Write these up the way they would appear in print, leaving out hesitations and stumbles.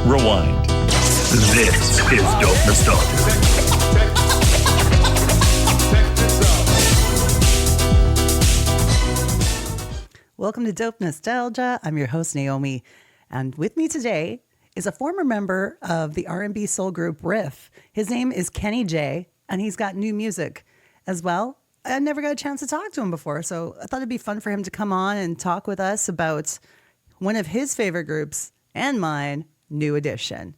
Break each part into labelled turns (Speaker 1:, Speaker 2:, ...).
Speaker 1: Rewind. This is Dope Nostalgia.
Speaker 2: Welcome to Dope Nostalgia. I'm your host, Naomi. And with me today is a former member of the R&B soul group RIFF. His name is Kenny J, and he's got new music as well. I never got a chance to talk to him before, so I thought it'd be fun for him to come on and talk with us about one of his favorite groups and mine, New Edition.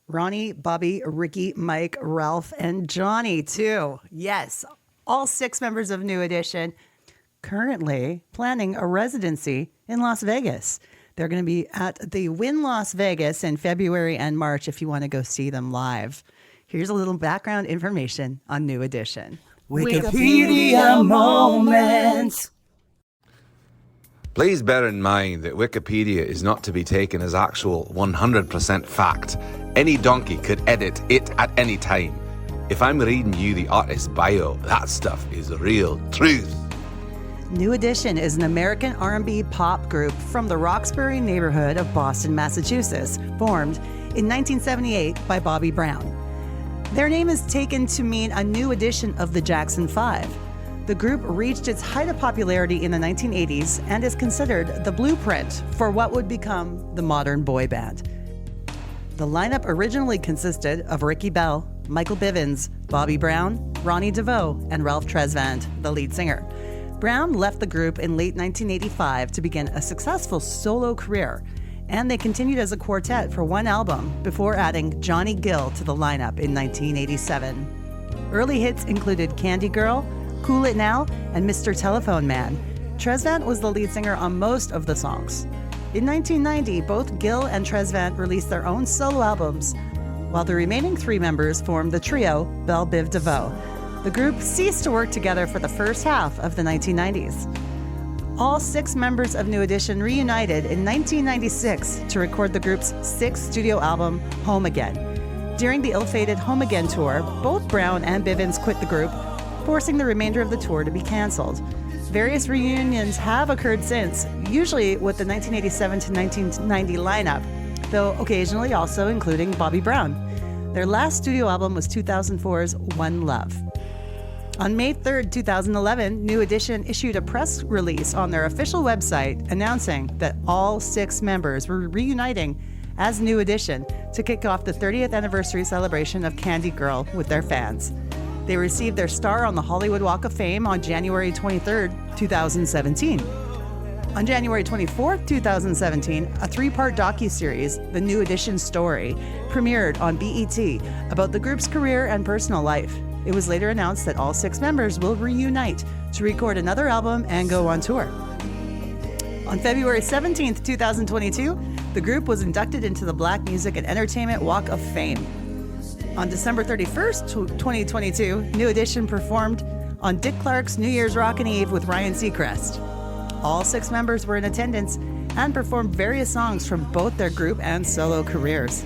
Speaker 2: Ronnie, Bobby, Ricky, Mike, Ralph, and Johnny, too. Yes, all 6 members of New Edition currently planning a residency in Las Vegas. They're going to be at the Wynn Las Vegas in February and March if you want to go see them live. Here's a little background information on New Edition.
Speaker 3: Wikipedia moment.
Speaker 4: Please bear in mind that Wikipedia is not to be taken as actual 100% fact. Any donkey could edit it at any time. If I'm reading you the artist's bio, that stuff is real truth.
Speaker 2: New Edition is an American R&B pop group from the Roxbury neighborhood of Boston, Massachusetts, formed in 1978 by Bobby Brown. Their name is taken to mean a new edition of the Jackson 5. The group reached its height of popularity in the 1980s and is considered the blueprint for what would become the modern boy band. The lineup originally consisted of Ricky Bell, Michael Bivins, Bobby Brown, Ronnie DeVoe, and Ralph Tresvant, the lead singer. Brown left the group in late 1985 to begin a successful solo career, and they continued as a quartet for one album before adding Johnny Gill to the lineup in 1987. Early hits included Candy Girl, Cool It Now, and Mr. Telephone Man. Tresvant was the lead singer on most of the songs. In 1990, both Gill and Tresvant released their own solo albums, while the remaining 3 members formed the trio Bell Biv DeVoe. The group ceased to work together for the first half of the 1990s. All 6 members of New Edition reunited in 1996 to record the group's 6th studio album, Home Again. During the ill-fated Home Again tour, both Brown and Bivins quit the group, forcing the remainder of the tour to be canceled. Various reunions have occurred since, usually with the 1987 to 1990 lineup, though occasionally also including Bobby Brown. Their last studio album was 2004's One Love. On May 3rd, 2011, New Edition issued a press release on their official website announcing that all 6 members were reuniting as New Edition to kick off the 30th anniversary celebration of Candy Girl with their fans. They received their star on the Hollywood Walk of Fame on January 23rd, 2017. On January 24th, 2017, a 3-part docuseries, The New Edition Story, premiered on BET about the group's career and personal life. It was later announced that all 6 members will reunite to record another album and go on tour. On February 17th, 2022, the group was inducted into the Black Music and Entertainment Walk of Fame. On December 31st, 2022, New Edition performed on Dick Clark's New Year's Rockin' Eve with Ryan Seacrest. All 6 members were in attendance and performed various songs from both their group and solo careers.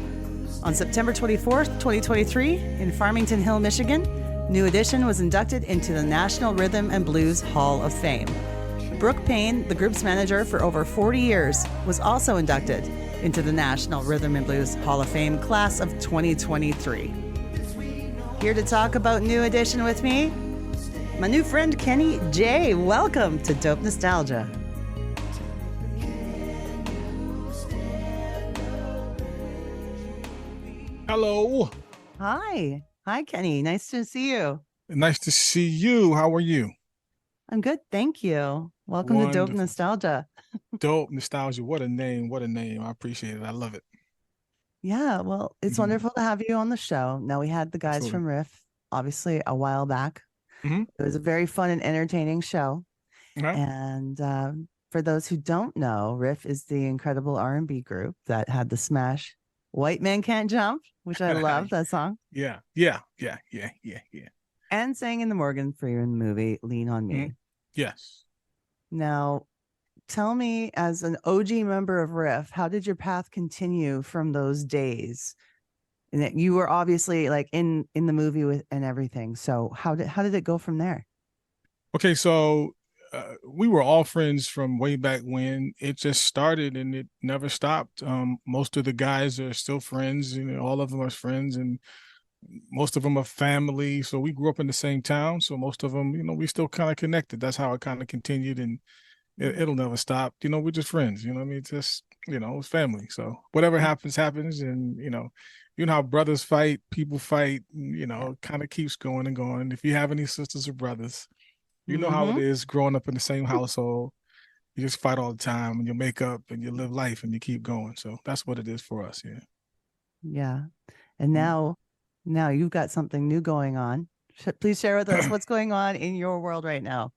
Speaker 2: On September 24th, 2023, in Farmington Hill, Michigan, New Edition was inducted into the National Rhythm and Blues Hall of Fame. Brooke Payne, the group's manager for over 40 years, was also inducted into the National Rhythm and Blues Hall of Fame class of 2023. Here to talk about New Edition with me, my new friend Kenny J. Welcome to Dope Nostalgia.
Speaker 3: Hello.
Speaker 2: Hi, Kenny. Nice to see you.
Speaker 3: Nice to see you. How are you?
Speaker 2: I'm good, thank you. Welcome to Dope Nostalgia.
Speaker 3: Dope Nostalgia. What a name. What a name. I appreciate it. I love it.
Speaker 2: Yeah, well, it's wonderful to have you on the show. Now, we had the guys
Speaker 3: Absolutely.
Speaker 2: from RIFF, obviously, a while back.
Speaker 3: Mhm.
Speaker 2: It was a very fun and entertaining show.
Speaker 3: Okay.
Speaker 2: And for those who don't know, RIFF is the incredible R&B group that had the smash White Man Can't Jump, which I love that song,
Speaker 3: Yeah.
Speaker 2: and sang in the Morgan Freeman movie, Lean on Me.
Speaker 3: Yes.
Speaker 2: Now, tell me, as an OG member of RIFF, how did your path continue from those days? And that you were obviously like in the movie with and everything. So how did it go from there?
Speaker 3: Okay, so we were all friends from way back when. It just started and it never stopped. Most of the guys are still friends, all of them are friends, and most of them are family. So we grew up in the same town. So most of them, we still kind of connected. That's how it kind of continued, and it'll never stop. We're just friends. I mean, just it's family. So whatever happens, and how brothers fight, people fight. It kind of keeps going and going. If you have any sisters or brothers, you know how it is growing up in the same household. You just fight all the time, and you make up, and you live life, and you keep going. So that's what it is for us. Yeah.
Speaker 2: Yeah. And now you've got something new going on. Please share with us what's going on in your world right now.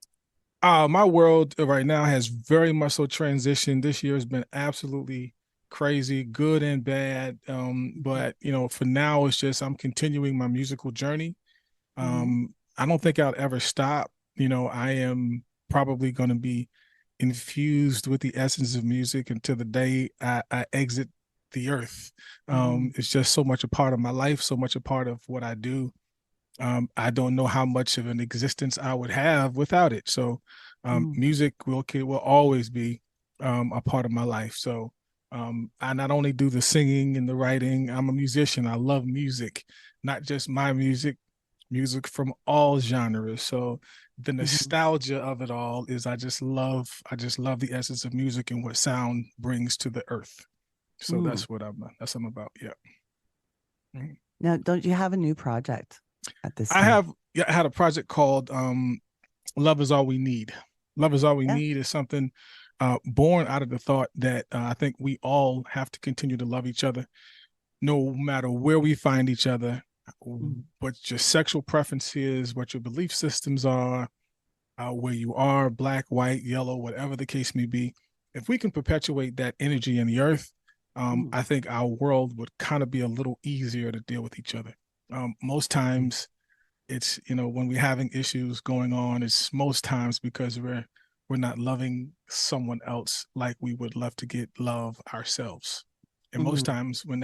Speaker 3: My world right now has very much so transitioned. This year has been absolutely crazy, good and bad. But for now, it's just I'm continuing my musical journey. I don't think I'll ever stop. I am probably going to be infused with the essence of music until the day I exit the earth. It's just so much a part of my life, so much a part of what I do. I don't know how much of an existence I would have without it. So music will always be a part of my life. So I not only do the singing and the writing, I'm a musician. I love music, not just my music from all genres. So the nostalgia of it all is I just love the essence of music and what sound brings to the earth. So that's what I'm about. Yeah.
Speaker 2: Now, don't you have a new project at this time?
Speaker 3: I had a project called Love Is All We Need. Love Is All We Need is something born out of the thought that I think we all have to continue to love each other, no matter where we find each other, what your sexual preference is, what your belief systems are, where you are, black, white, yellow, whatever the case may be. If we can perpetuate that energy in the earth, I think our world would kind of be a little easier to deal with each other. Most times it's, when we're having issues going on, it's most times because we're not loving someone else like we would love to get love ourselves. And most times when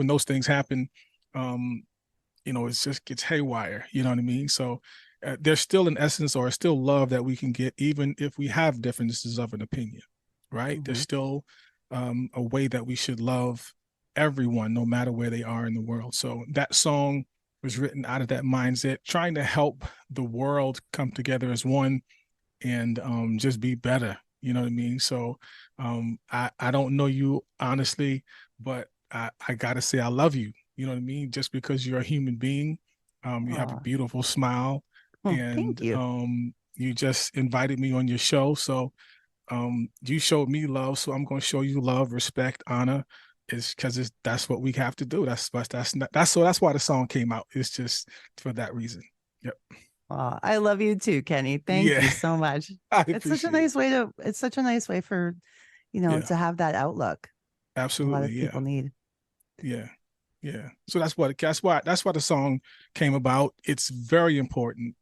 Speaker 3: those things happen, it just gets haywire. You know what I mean? So there's still an essence or still love that we can get, even if we have differences of an opinion, right? There's still a way that we should love everyone, no matter where they are in the world. So that song was written out of that mindset, trying to help the world come together as one and just be better. You know what I mean? So I don't know you honestly, but I gotta say I love you. You know what I mean? Just because you're a human being, you have a beautiful smile, and
Speaker 2: thank you.
Speaker 3: You just invited me on your show. So you showed me love, so I'm going to show you love, respect, honor. Is because that's what we have to do. That's why the song came out. It's just for that reason. Yep.
Speaker 2: I love you too, Kenny. Thank you so much. It's such a nice way for, to have that outlook.
Speaker 3: Absolutely.
Speaker 2: A lot of people need.
Speaker 3: Yeah. Yeah. So that's why the song came about. It's very important.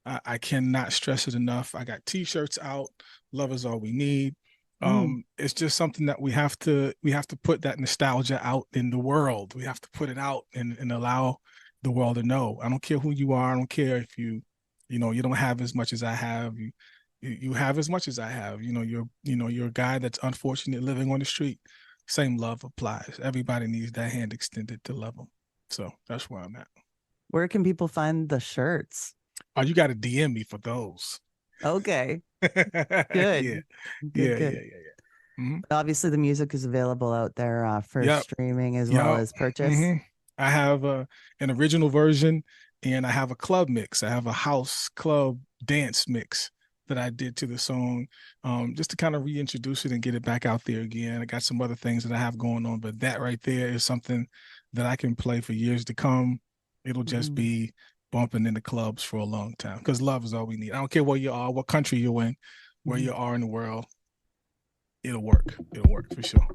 Speaker 3: I cannot stress it enough. I got t-shirts out. Love Is All We Need. It's just something that we have to put that nostalgia out in the world. We have to put it out and allow the world to know. I don't care who you are. I don't care if you don't have as much as I have. You have as much as I have. You're a guy that's unfortunate living on the street. Same love applies. Everybody needs that hand extended to love them. So that's where I'm at.
Speaker 2: Where can people find the shirts?
Speaker 3: Oh, you got to DM me for those.
Speaker 2: Okay. Good.
Speaker 3: Yeah.
Speaker 2: Obviously, the music is available out there for streaming as well as purchase.
Speaker 3: I have an original version, and I have a club mix. I have a house club dance mix that I did to the song, just to kind of reintroduce it and get it back out there again. I got some other things that I have going on, but that right there is something that I can play for years to come. It'll just be bumping in the clubs for a long time, because love is all we need. I don't care where you are, what country you're in, where you are in the world. It'll work. It'll work for sure.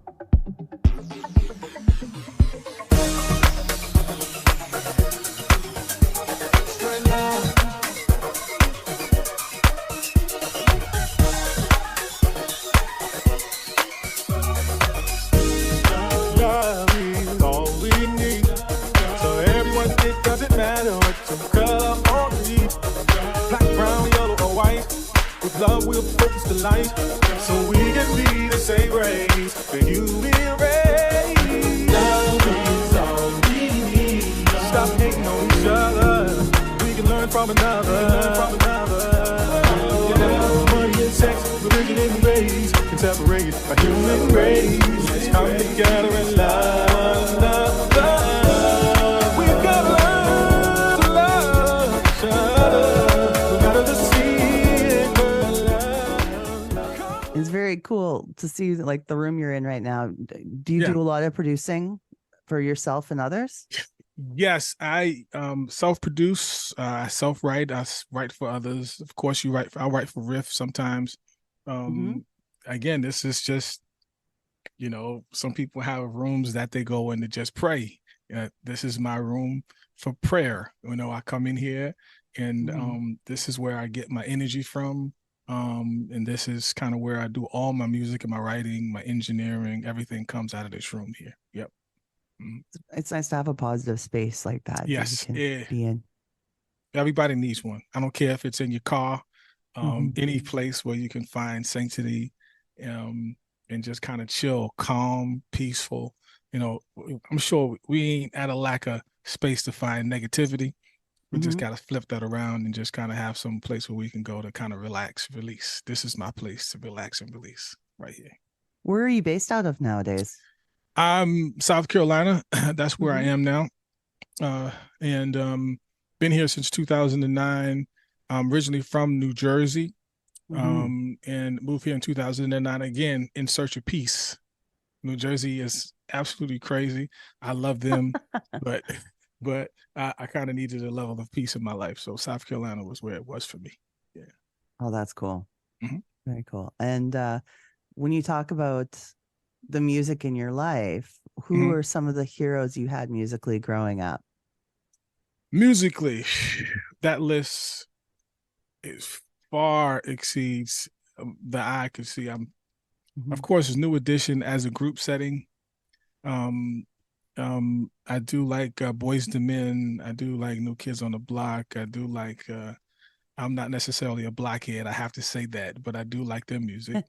Speaker 5: Love is all we need. So everyone, it doesn't matter what your color or creed. Black, brown, yellow, or white. With love will focus the light, so we can be the same race that you will raise. Love is all we need. Stop hating on each other. We can learn from another. Money and sex, religion and race can separate a human race. Let's come together and love. We've got to learn to love each other, no matter the secret.
Speaker 2: It's very cool to see like the room you're in right now. Do you
Speaker 3: Yeah.
Speaker 2: do a lot of producing for yourself and others?
Speaker 3: Yes, I self-produce, I self-write, write for others. Of course, I write for RIFF sometimes. Again, this is just, some people have rooms that they go in to just pray. This is my room for prayer. I come in here and this is where I get my energy from. And this is kind of where I do all my music and my writing, my engineering, everything comes out of this room here. Yep.
Speaker 2: It's nice to have a positive space like that.
Speaker 3: Yes,
Speaker 2: that you can be in.
Speaker 3: Everybody needs one. I don't care if it's in your car, any place where you can find sanctity, and just kind of chill, calm, peaceful. I'm sure we ain't at a lack of space to find negativity. We just got to flip that around and just kind of have some place where we can go to kind of relax, release. This is my place to relax and release right here.
Speaker 2: Where are you based out of nowadays?
Speaker 3: I'm South Carolina. That's where I am now. And been here since 2009. I'm originally from New Jersey, and moved here in 2009 again in search of peace. New Jersey is absolutely crazy. I love them, but I kind of needed a level of peace in my life. So South Carolina was where it was for me. Yeah.
Speaker 2: Oh, that's cool. Very cool. And when you talk about the music in your life, who are some of the heroes you had musically growing up?
Speaker 3: Musically, that list far exceeds the eye could see. Of course, New Edition as a group setting. I do like Boys to Men. I do like New Kids on the Block. I do like. I'm not necessarily a blockhead, I have to say that, but I do like their music.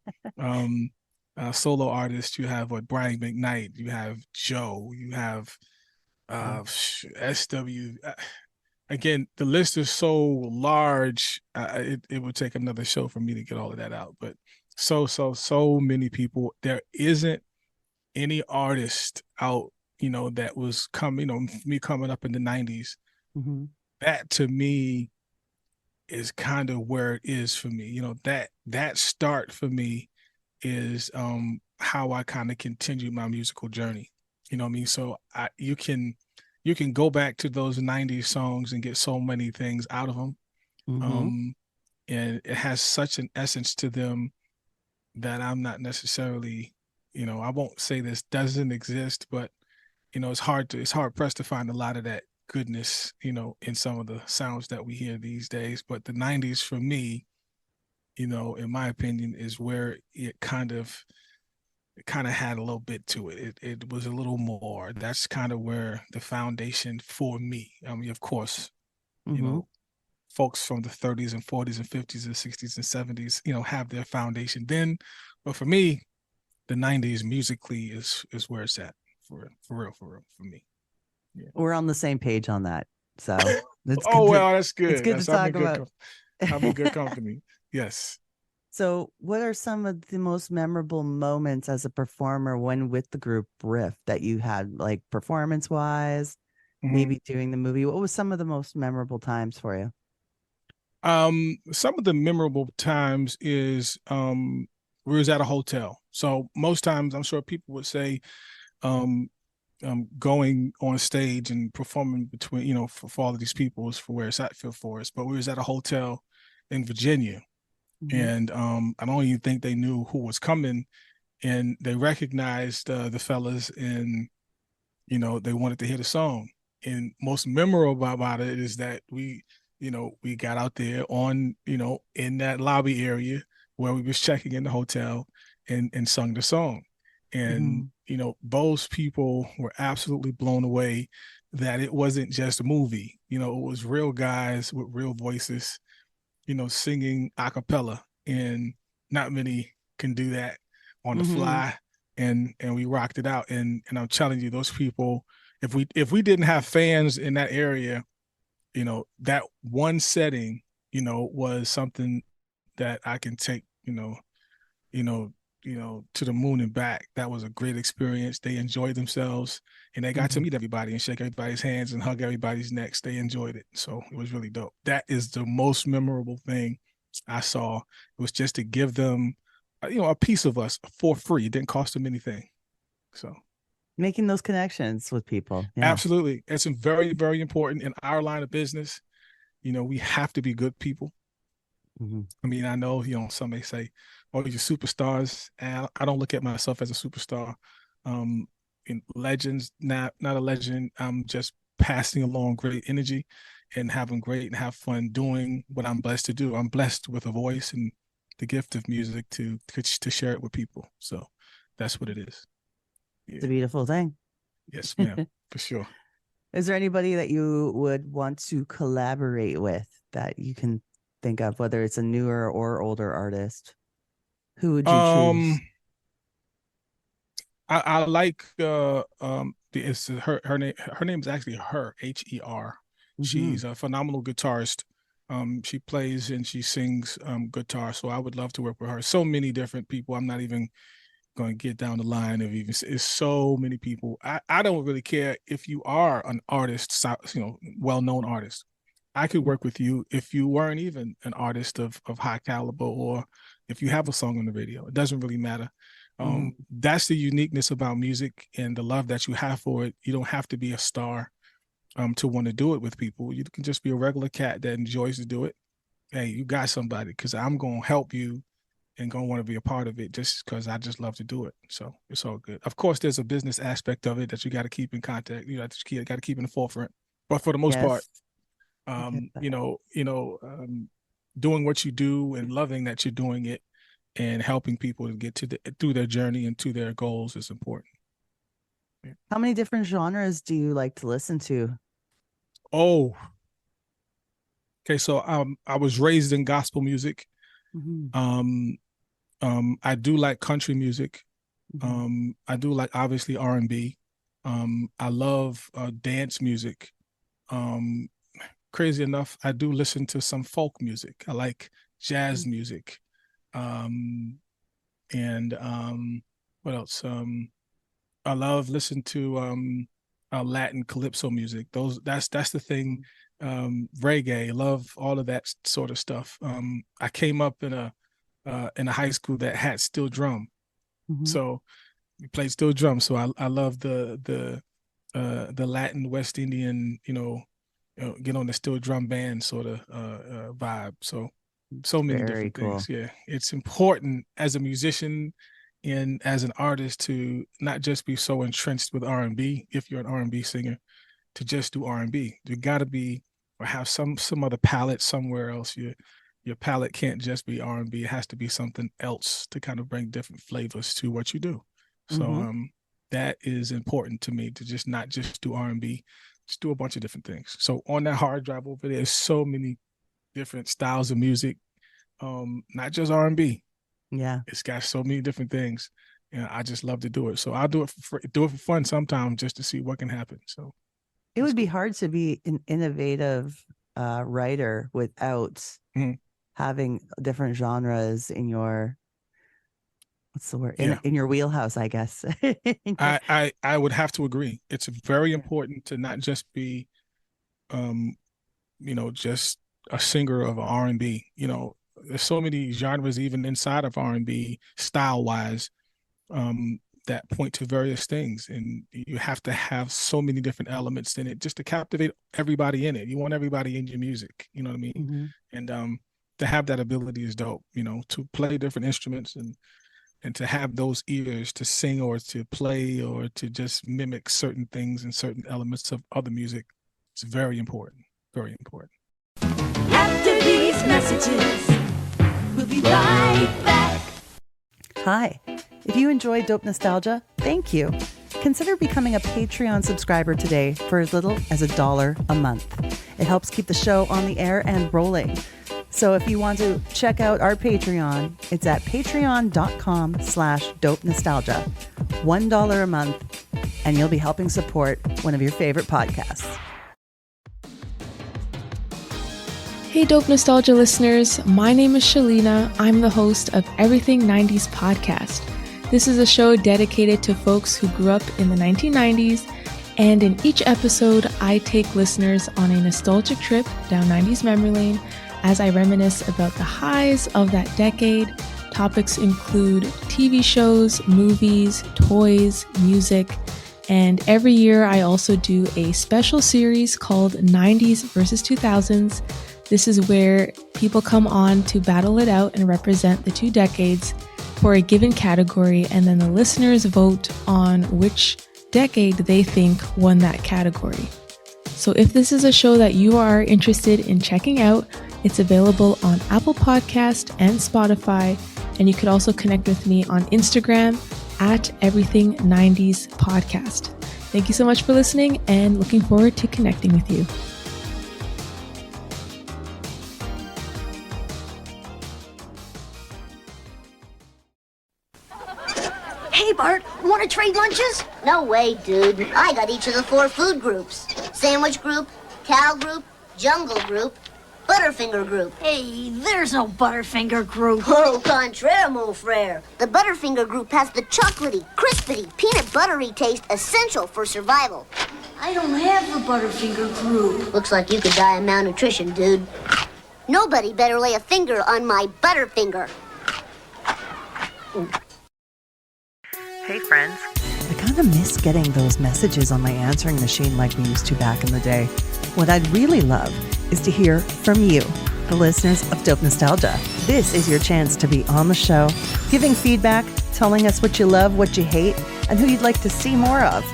Speaker 3: Solo artists, you have Brian McKnight, you have Joe, you have SW. Again, the list is so large, it would take another show for me to get all of that out. But so many people. There isn't any artist out, that was coming, me coming up in the 90s. That to me is kind of where it is for me. That start for me is how I kind of continue my musical journey. You know what I mean? So you can go back to those 90s songs and get so many things out of them. And it has such an essence to them that I'm not necessarily, I won't say this doesn't exist, but it's hard pressed to find a lot of that goodness, in some of the sounds that we hear these days. But the 90s for me, in my opinion, is where it kind of had a little bit to it. It was a little more. That's kind of where the foundation for me. I mean, of course, folks from the 30s and 40s and 50s and 60s and 70s, have their foundation then. But for me, the 90s musically is where it's at for real, for me. Yeah.
Speaker 2: We're on the same page on that. So
Speaker 3: that's good.
Speaker 2: It's good to talk about.
Speaker 3: I'm in good company. Yes.
Speaker 2: So what are some of the most memorable moments as a performer when with the group RIFF that you had, like performance wise, maybe doing the movie? What was some of the most memorable times for you?
Speaker 3: Some of the memorable times is we was at a hotel. So most times I'm sure people would say going on stage and performing between, for all of these people is for where it's at for us. But we was at a hotel in Virginia. And I don't even think they knew who was coming, and they recognized the fellas, and they wanted to hear the song. And most memorable about it is that we got out there on in that lobby area where we was checking in the hotel and sung the song. And those people were absolutely blown away that it wasn't just a movie. It was real guys with real voices, singing a cappella, and not many can do that on the
Speaker 2: Mhm.
Speaker 3: fly. And we rocked it out. And I'm telling you, those people, if we didn't have fans in that area, you know, that one setting, you know, was something that I can take, you know, to the moon and back. That was a great experience. They enjoyed themselves, and they got to
Speaker 2: Mhm.
Speaker 3: meet everybody and shake everybody's hands and hug everybody's necks. They enjoyed it. So it was really dope. That is the most memorable thing I saw. It was just to give them, a piece of us for free. It didn't cost them anything. So
Speaker 2: Making those connections with people. Yeah.
Speaker 3: absolutely. It's very, very important in our line of business. You know, we have to be good people.
Speaker 2: Mhm.
Speaker 3: I mean, I know, some may say, oh, you're superstars. And I don't look at myself as a superstar. In legends, not a legend. I'm just passing along great energy and having great and have fun doing what I'm blessed to do. I'm blessed with a voice and the gift of music to share it with people. So that's what it is.
Speaker 2: It's a
Speaker 3: Yeah.
Speaker 2: beautiful thing.
Speaker 3: Yes, ma'am, for sure.
Speaker 2: Is there anybody that you would want to collaborate with that you can think of, whether it's a newer or older artist? Who would you choose?
Speaker 3: I like it's her name is actually Her Her. She's a phenomenal guitarist. She plays and she sings guitar, so I would love to work with her. So many different people. I'm not even going to get down the line of even, it's so many people. I don't really care if you are an artist, well-known artist. I could work with you if you weren't even an artist of high caliber, or if you have a song on the radio. It doesn't really matter. That's the uniqueness about music and the love that you have for it. You don't have to be a star to want to do it with people. You can just be a regular cat that enjoys to do it. Hey, you got somebody, because I'm going to help you and going to want to be a part of it just because I just love to do it. So it's all good. Of course, there's a business aspect of it that you got to keep in contact. You got to keep in the forefront. But for the most part, doing what you do and loving that you're doing it and helping people to get through their journey and to their goals is important. Yeah.
Speaker 2: How many different genres do you like to listen to?
Speaker 3: Oh, okay. So I was raised in gospel music. I do like country music. I do like, obviously, R&B. I love dance music. Crazy enough, I do listen to some folk music. I like jazz music. And what else? I love listening to Latin calypso music. That's the thing. Reggae, love all of that sort of stuff. I came up in a high school that had steel drum, so we played steel drum. So I love the Latin West Indian, get on the steel drum band sort of vibe. So many
Speaker 2: Very
Speaker 3: different
Speaker 2: cool.
Speaker 3: things. Yeah, it's important as a musician and as an artist to not just be so entrenched with R&B. If you're an R&B singer, to just do R&B, you got to be, or have some other palette somewhere else. Your palette can't just be R&B. It has to be something else to kind of bring different flavors to what you do. So that is important to me, to just not just do R&B, just do a bunch of different things. So on that hard drive over there, so many different styles of music, not just R&B.
Speaker 2: Yeah,
Speaker 3: It's got so many different things, and I just love to do it. So I'll do it for fun sometimes, just to see what can happen. So
Speaker 2: it would be hard to be an innovative writer without having different genres in your, what's the word? In your wheelhouse, I guess.
Speaker 3: I would have to agree. It's very important to not just be, just a singer of R&B. There's so many genres even inside of R&B, style wise, that point to various things, and you have to have so many different elements in it just to captivate everybody in it. You want everybody in your music, you know what I mean? And to have that ability is dope. To play different instruments and to have those ears to sing or to play or to just mimic certain things and certain elements of other music. It's very important. Very important.
Speaker 6: After these messages, we'll be right back.
Speaker 2: Hi. If you enjoy Dope Nostalgia, thank you. Consider becoming a Patreon subscriber today for as little as $1 a month. It helps keep the show on the air and rolling. So if you want to check out our Patreon, it's at patreon.com/dope nostalgia. $1 a month, and you'll be helping support one of your favorite podcasts.
Speaker 7: Hey Dope Nostalgia listeners, my name is Shalina. I'm the host of Everything 90s Podcast. This is a show dedicated to folks who grew up in the 1990s, and in each episode, I take listeners on a nostalgic trip down 90s memory lane as I reminisce about the highs of that decade. Topics include TV shows, movies, toys, music, and every year I also do a special series called 90s versus 2000s. This is where people come on to battle it out and represent the two decades for a given category, and then the listeners vote on which decade they think won that category. So if this is a show that you are interested in checking out, it's available on Apple Podcast and Spotify, and you could also connect with me on Instagram at Everything 90s Podcast. Thank you so much for listening, and looking forward to connecting with you.
Speaker 8: Hey, Bart, want to trade lunches?
Speaker 9: No way, dude. I got each of the 4 food groups. Sandwich group, cow group, jungle group, Butterfinger group.
Speaker 8: Hey, there's no Butterfinger group.
Speaker 9: Au contraire, mon frère. The Butterfinger group has the chocolatey, crispity, peanut buttery taste essential for survival.
Speaker 8: I don't have the Butterfinger group.
Speaker 9: Looks like you could die of malnutrition, dude. Nobody better lay a finger on my Butterfinger.
Speaker 2: Hey friends. I kind of miss getting those messages on my answering machine like we used to back in the day. What I'd really love is to hear from you, the listeners of Dope Nostalgia. This is your chance to be on the show, giving feedback, telling us what you love, what you hate, and who you'd like to see more of.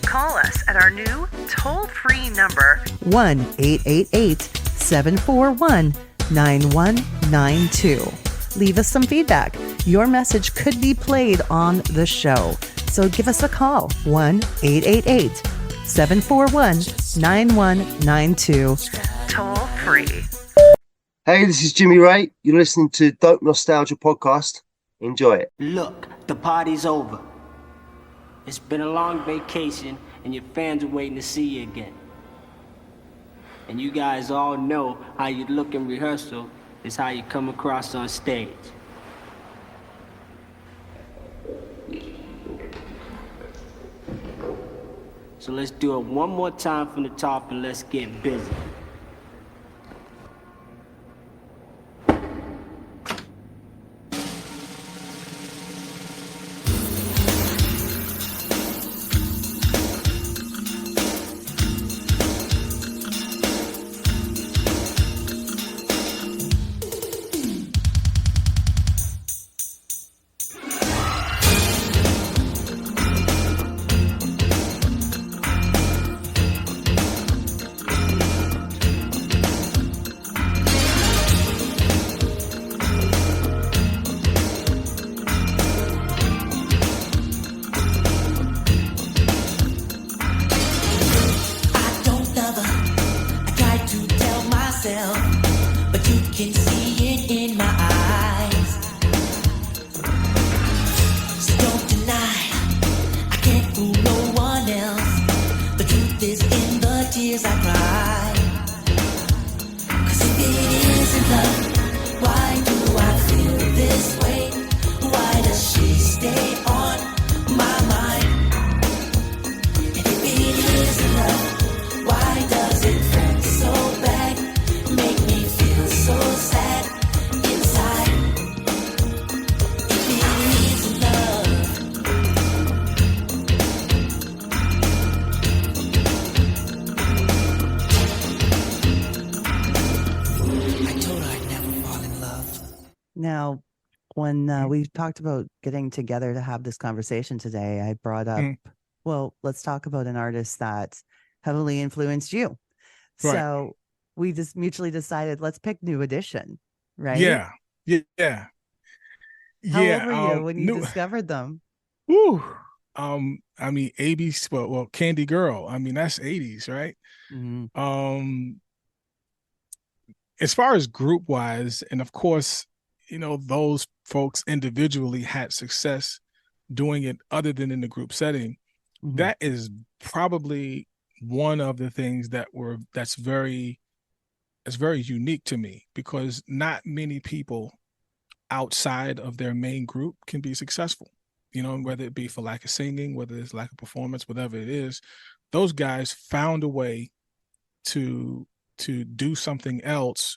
Speaker 2: Call us at our new toll-free number, 1-888-741-9192. Leave us some feedback. Your message could be played on the show. So give us a call, 1-888-741-9192. Toll free.
Speaker 10: Hey, this is Jimmy Ray. You're listening to Dope Nostalgia Podcast. Enjoy it.
Speaker 11: Look, the party's over. It's been a long vacation, and your fans are waiting to see you again. And you guys all know how you look in rehearsal is how you come across on stage. So let's do it one more time from the top, and let's get busy.
Speaker 2: Now, when we talked about getting together to have this conversation today, I brought up, well, let's talk about an artist that heavily influenced you.
Speaker 3: Right.
Speaker 2: So we just mutually decided, let's pick New Edition, right?
Speaker 3: Yeah.
Speaker 2: How old were you when you discovered them?
Speaker 3: Woo. I mean, 80s, well, Candy Girl. I mean, that's 80s, right?
Speaker 2: Mm-hmm.
Speaker 3: as far as group wise, and of course, those folks individually had success doing it other than in the group setting.
Speaker 2: Mhm.
Speaker 3: That is probably one of the things that's very unique to me, because not many people outside of their main group can be successful, whether it be for lack of singing, whether it's lack of performance, whatever it is. Those guys found a way to do something else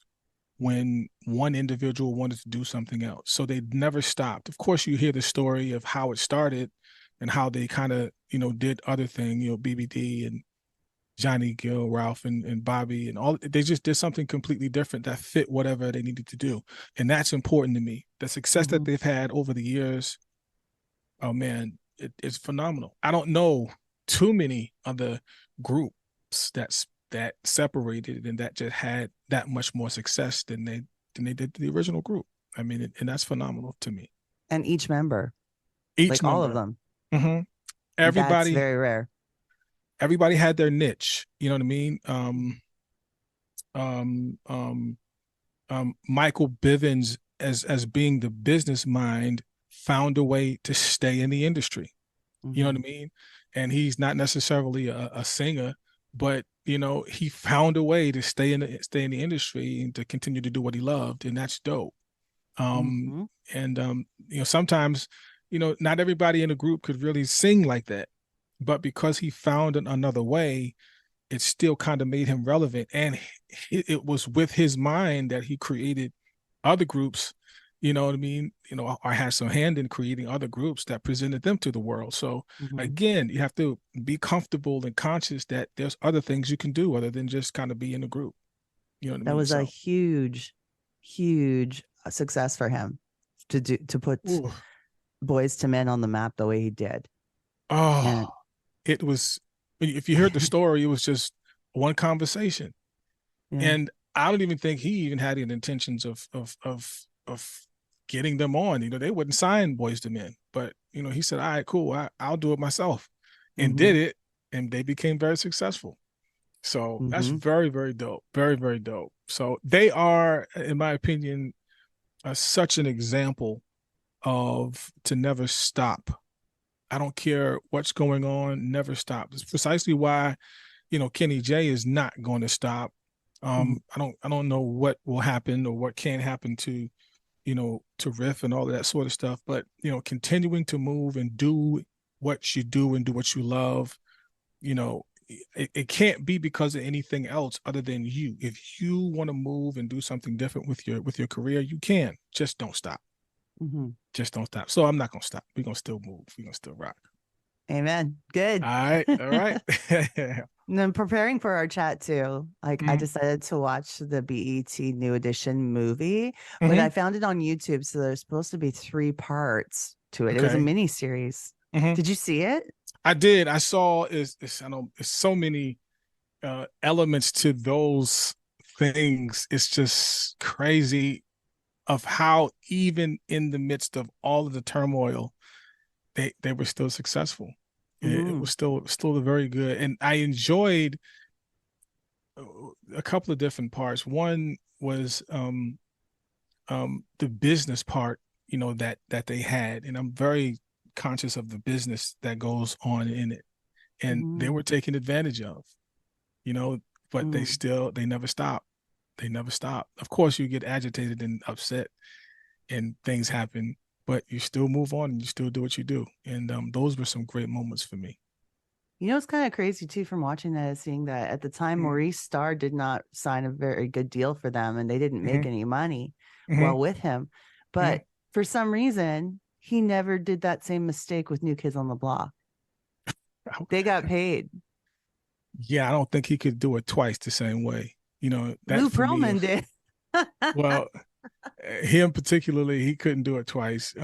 Speaker 3: when one individual wanted to do something else. So they never stopped. Of course, you hear the story of how it started and how they kind of, did other things, BBD and Johnny Gill, Ralph and Bobby and all. They just did something completely different that fit whatever they needed to do. And that's important to me. The success that they've had over the years, oh man, it's phenomenal. I don't know too many other groups that separated and that just had that much more success than they did the original group. I mean, and that's phenomenal to me.
Speaker 2: And each member, all of them.
Speaker 3: Mm-hmm.
Speaker 2: That's
Speaker 3: Everybody,
Speaker 2: very rare.
Speaker 3: Everybody had their niche. You know what I mean? Michael Bivins, as being the business mind, found a way to stay in the industry. You know what I mean? And he's not necessarily a singer, but he found a way to stay in the industry and to continue to do what he loved, and that's dope. And sometimes, not everybody in a group could really sing like that, but because he found another way, it still kind of made him relevant. And it was with his mind that he created other groups, you know what I mean? Or had some hand in creating other groups that presented them to the world. So again, you have to be comfortable and conscious that there's other things you can do other than just kind of be in a group. You know what I mean?
Speaker 2: That was a huge success for him to put Boyz II Men on the map the way he did.
Speaker 3: It was, if you heard the story, it was just one conversation. Yeah. And I don't even think he even had any intentions of getting them on. They wouldn't sign Boyz II Men, but he said, all right, cool, I'll do it myself, and did it, and they became very successful. So that's very, very dope. Very, very dope. So they are, in my opinion, such an example of to never stop. I don't care what's going on, never stop. It's precisely why, Kenny J is not going to stop. I don't know what will happen or what can happen to RIFF and all of that sort of stuff, but continuing to move and do what you do and do what you love, it can't be because of anything else other than you. If you want to move and do something different with your career, you can. Just don't stop. Just don't stop. So I'm not gonna stop. We're gonna still move. We're gonna still rock.
Speaker 2: Amen. Good.
Speaker 3: All right.
Speaker 2: And then preparing for our chat too, I decided to watch the BET New Edition movie, but I found it on YouTube. So there's supposed to be 3 parts to it. Okay. It was a mini series. Did you see it? I
Speaker 3: did. I saw it's so many elements to those things. It's just crazy of how even in the midst of all of the turmoil, they were still successful. It was still very good. And I enjoyed a couple of different parts. One was the business part, that they had. And I'm very conscious of the business that goes on in it. And they were taken advantage of, but they never stopped. They never stop. Of course, you get agitated and upset and things happen, but you still move on and you still do what you do. And those were some great moments for me.
Speaker 2: It's kind of crazy too from watching that, seeing that at the time Maurice Starr did not sign a very good deal for them and they didn't make any money with him. But for some reason, he never did that same mistake with New Kids on the Block. They got paid.
Speaker 3: Yeah, I don't think he could do it twice the same way. Lou
Speaker 2: Pearlman did.
Speaker 3: Well, him particularly, he couldn't do it twice.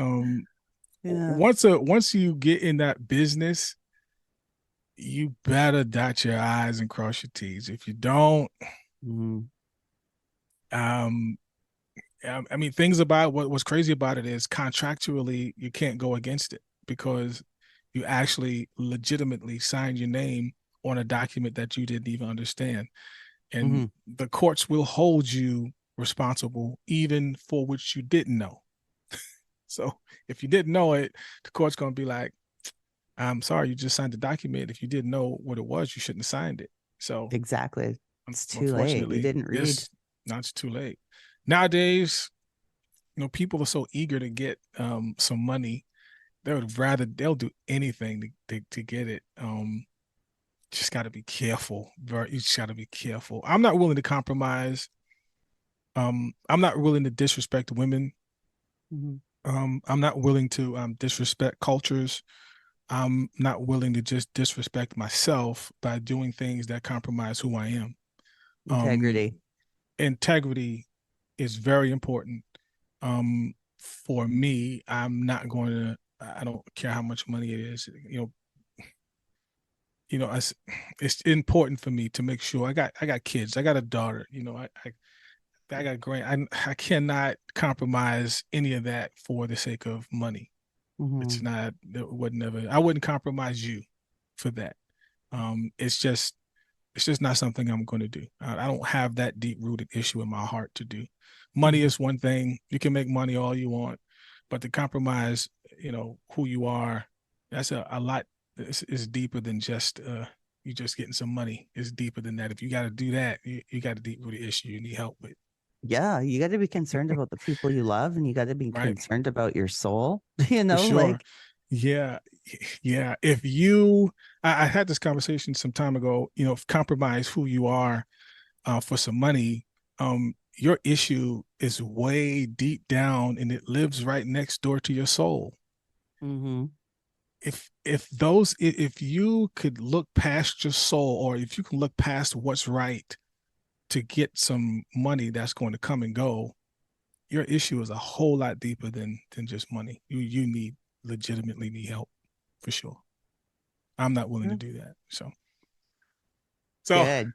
Speaker 3: Once you get in that business, you better dot your I's and cross your T's. If you don't, I mean, things about what's crazy about it is contractually you can't go against it because you actually legitimately signed your name on a document that you didn't even understand. And the courts will hold you responsible even for which you didn't know. So if you didn't know it, the court's going to be like, I'm sorry, you just signed the document. If you didn't know what it was, you shouldn't have signed it. So
Speaker 2: exactly. It's too late.
Speaker 3: Unfortunately,
Speaker 2: You didn't read.
Speaker 3: It's too late. Nowadays, people are so eager to get some money. They'll do anything to get it. Just got to be careful. You just got to be careful. I'm not willing to compromise. I'm not willing to disrespect women.
Speaker 2: Mm-hmm.
Speaker 3: I'm not willing to disrespect cultures. I'm not willing to just disrespect myself by doing things that compromise who I am. Integrity is very important. For me, I don't care how much money it is. It's important for me to make sure I got kids. I got a daughter. I got I cannot compromise any of that for the sake of money.
Speaker 2: Mm-hmm.
Speaker 3: I wouldn't compromise you for that. It's just not something I'm going to do. I don't have that deep rooted issue in my heart to do. Money is one thing. You can make money all you want, but to compromise, who you are, that's a lot. It's deeper than just you just getting some money. It's deeper than that. If you got to do that, you got a deep rooted issue you need help with.
Speaker 2: Yeah, you got to be concerned about the people you love, and you got to be concerned about your soul.
Speaker 3: Sure. Yeah. If I had this conversation some time ago, compromise who you are for some money, your issue is way deep down and it lives right next door to your soul.
Speaker 2: Mm-hmm.
Speaker 3: If you could look past your soul, or if you can look past what's right to get some money that's going to come and go, your issue is a whole lot deeper than just money. You legitimately need help, for sure. I'm not willing to do that. So
Speaker 2: good.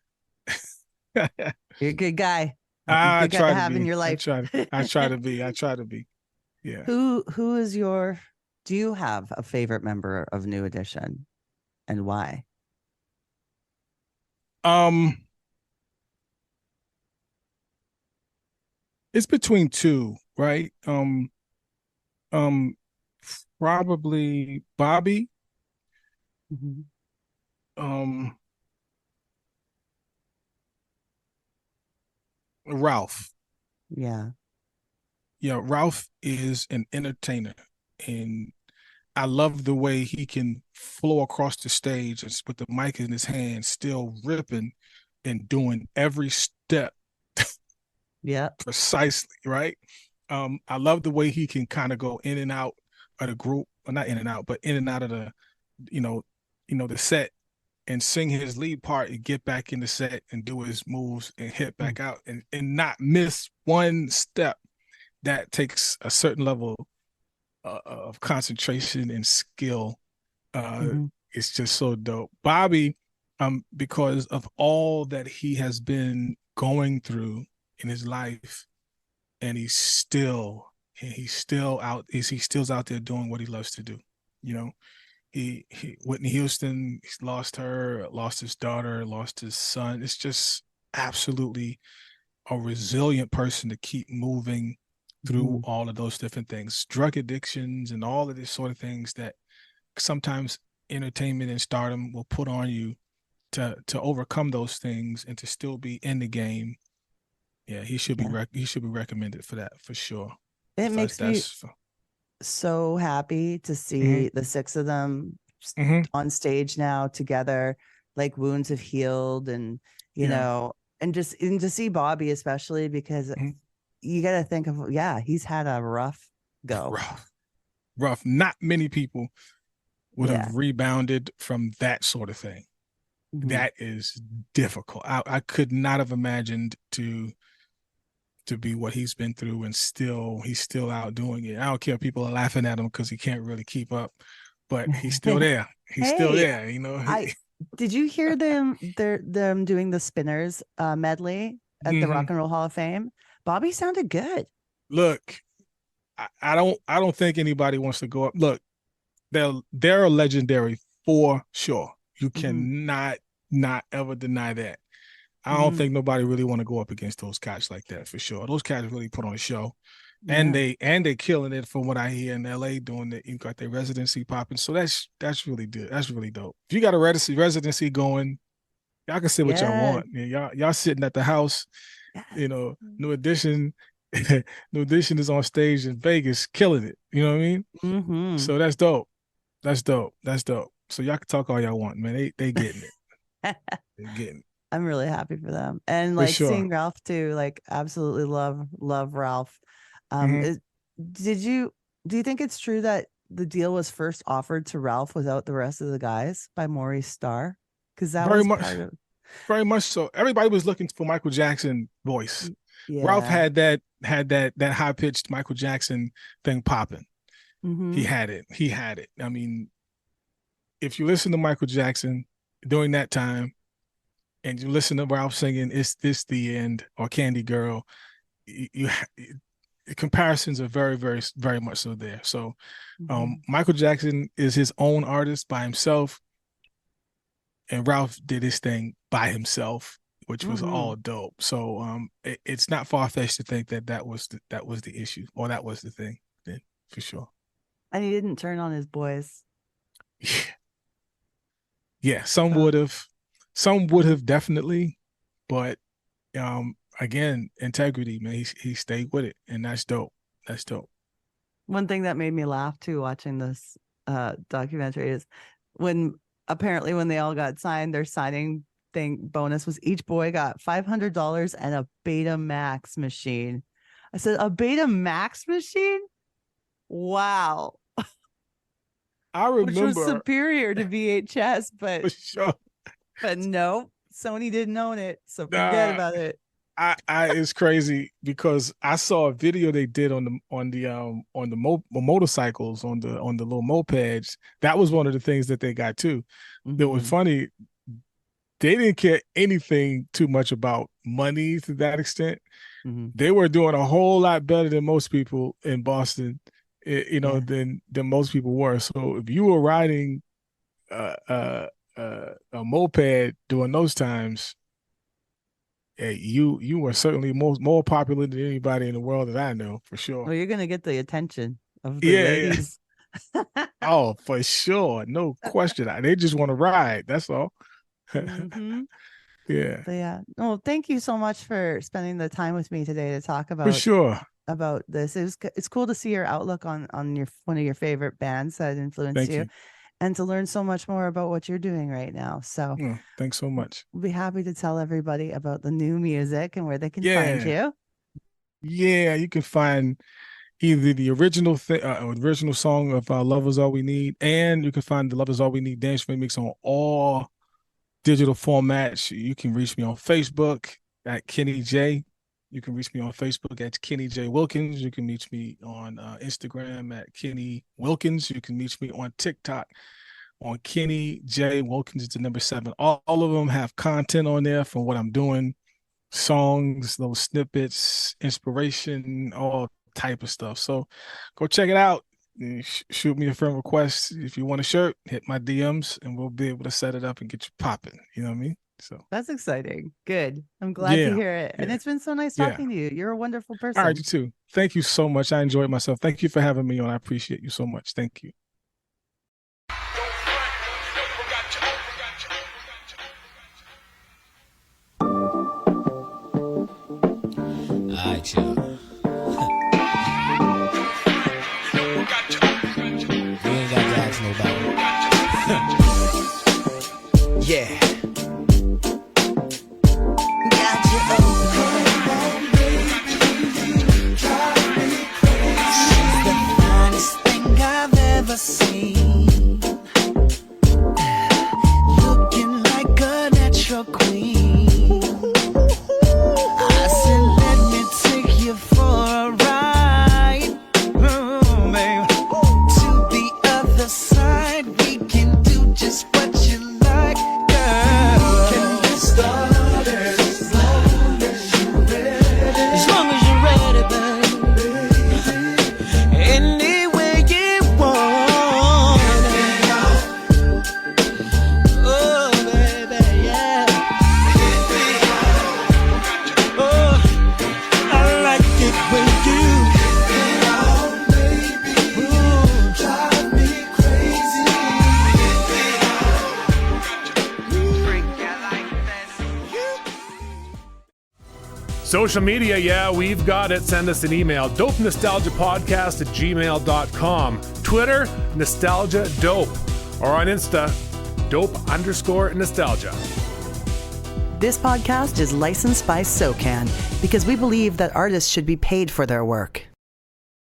Speaker 2: You're a good guy.
Speaker 3: I
Speaker 2: good guy to have in your life.
Speaker 3: I try to be. Yeah.
Speaker 2: Who is do you have a favorite member of New Edition, and why?
Speaker 3: It's between two, right? Probably Bobby.
Speaker 2: Mm-hmm.
Speaker 3: Ralph.
Speaker 2: Yeah.
Speaker 3: Yeah, Ralph is an entertainer, and I love the way he can flow across the stage with the mic in his hand, still ripping and doing every step.
Speaker 2: Yeah.
Speaker 3: Precisely, right? I love the way he can kind of go in and out of the group, or not in and out, but in and out of the, the set, and sing his lead part and get back in the set and do his moves and hit back out and not miss one step. That takes a certain level of concentration and skill. It's just so dope. Bobby, because of all that he has been going through in his life, and he's still out there doing what he loves to do. He Whitney Houston, he's lost her, lost his daughter, lost his son. It's just absolutely a resilient person to keep moving through all of those different things, drug addictions and all of these sort of things that sometimes entertainment and stardom will put on you to overcome those things and to still be in the game. Yeah, he should be recommended for that, for sure.
Speaker 2: It makes me so happy to see the six of them on stage now together, like wounds have healed, and and to see Bobby especially, because you got to think of, he's had a rough go.
Speaker 3: Rough. Not many people would have rebounded from that sort of thing. That is difficult. I could not have imagined to be what he's been through, and he's still out doing it. I don't care if people are laughing at him because he can't really keep up, but he's still there. He's still there,
Speaker 2: Did you hear them doing the Spinners medley at the Rock and Roll Hall of Fame? Bobby sounded good.
Speaker 3: Look, I don't think anybody wants to go up. Look, they're legendary for sure. You cannot not ever deny that. I don't think nobody really want to go up against those cats like that for sure. Those cats really put on a show. And they killing it from what I hear in LA doing it. You got their residency popping. So that's really good. That's really dope. If you got a residency going, y'all can say what y'all want. Yeah, y'all sitting at the house. You know, New Edition is on stage in Vegas, killing it. You know what I mean?
Speaker 2: Mm-hmm.
Speaker 3: So that's dope. That's dope. So y'all can talk all y'all want, man. They getting it. They getting it.
Speaker 2: I'm really happy for them. And like seeing Ralph too, like absolutely love Ralph. Do you think it's true that the deal was first offered to Ralph without the rest of the guys by Maurice Starr? Because that was
Speaker 3: very much so. Everybody was looking for Michael Jackson voice. Yeah. Ralph had that high pitched Michael Jackson thing popping. Mm-hmm. He had it. I mean, if you listen to Michael Jackson during that time, and you listen to Ralph singing "Is This the End" or "Candy Girl," comparisons are very, very, very much so there. So, Michael Jackson is his own artist by himself, and Ralph did his thing by himself, which was all dope. So, it's not far fetched to think that was the issue, or that was the thing, then for sure.
Speaker 2: And he didn't turn on his boys.
Speaker 3: Yeah, some would have. Some would have definitely, but again, integrity, man. He stayed with it, and that's dope. That's dope.
Speaker 2: One thing that made me laugh too watching this documentary is when they all got signed, their signing thing bonus was each boy got $500 and a Betamax machine. I said, a Betamax machine? Wow.
Speaker 3: I remember,
Speaker 2: which was superior to VHS, but
Speaker 3: for sure.
Speaker 2: But no, Sony didn't own it, so forget about it.
Speaker 3: It's crazy because I saw a video they did on the motorcycles, on the little mopeds. That was one of the things that they got too. That was funny. They didn't care anything too much about money to that extent. They were doing a whole lot better than most people in Boston, than most people were. So if you were riding a moped during those times, you were certainly more popular than anybody in the world that I know, for sure.
Speaker 2: Well, you're gonna get the attention of the ladies.
Speaker 3: Yeah. Oh, for sure, no question. They just want to ride. That's all. Yeah.
Speaker 2: So, yeah. Well, thank you so much for spending the time with me today to talk about
Speaker 3: for sure
Speaker 2: about this. It's cool to see your outlook on one of your favorite bands that influenced you. And to learn so much more about what you're doing right now. So
Speaker 3: thanks so much.
Speaker 2: We'll be happy to tell everybody about the new music and where they can find you.
Speaker 3: Yeah, you can find either the original song of Love Is All We Need, and you can find the Love Is All We Need dance remix on all digital formats. You can reach me on Facebook at Kenny J. You can reach me on Facebook at Kenny J. Wilkins. You can reach me on Instagram at Kenny Wilkins. You can reach me on TikTok on Kenny J. Wilkins. It's the number 7. All of them have content on there from what I'm doing, songs, little snippets, inspiration, all type of stuff. So go check it out. Shoot me a friend request. If you want a shirt, hit my DMs and we'll be able to set it up and get you popping. You know what I mean? So
Speaker 2: that's exciting. Good. I'm glad to hear it. And it's been so nice talking to you. You're a wonderful person.
Speaker 3: All right, you too. Thank you so much. I enjoyed myself. Thank you for having me on. I appreciate you so much. Thank you.
Speaker 12: All right, y'all. We ain't got to ask nobody. Yeah.
Speaker 13: Seen, looking like a natural queen. I said, let me take you for a ride, babe. To the other side, we can do just what you like, girl. Can get started as long as you're ready. As long as you're ready, babe. Anywhere you want.
Speaker 14: Social media, yeah, we've got it. Send us an email, dopenostalgiapodcast@gmail.com. Twitter, Nostalgia Dope. Or on Insta, dope_nostalgia.
Speaker 2: This podcast is licensed by SOCAN because we believe that artists should be paid for their work.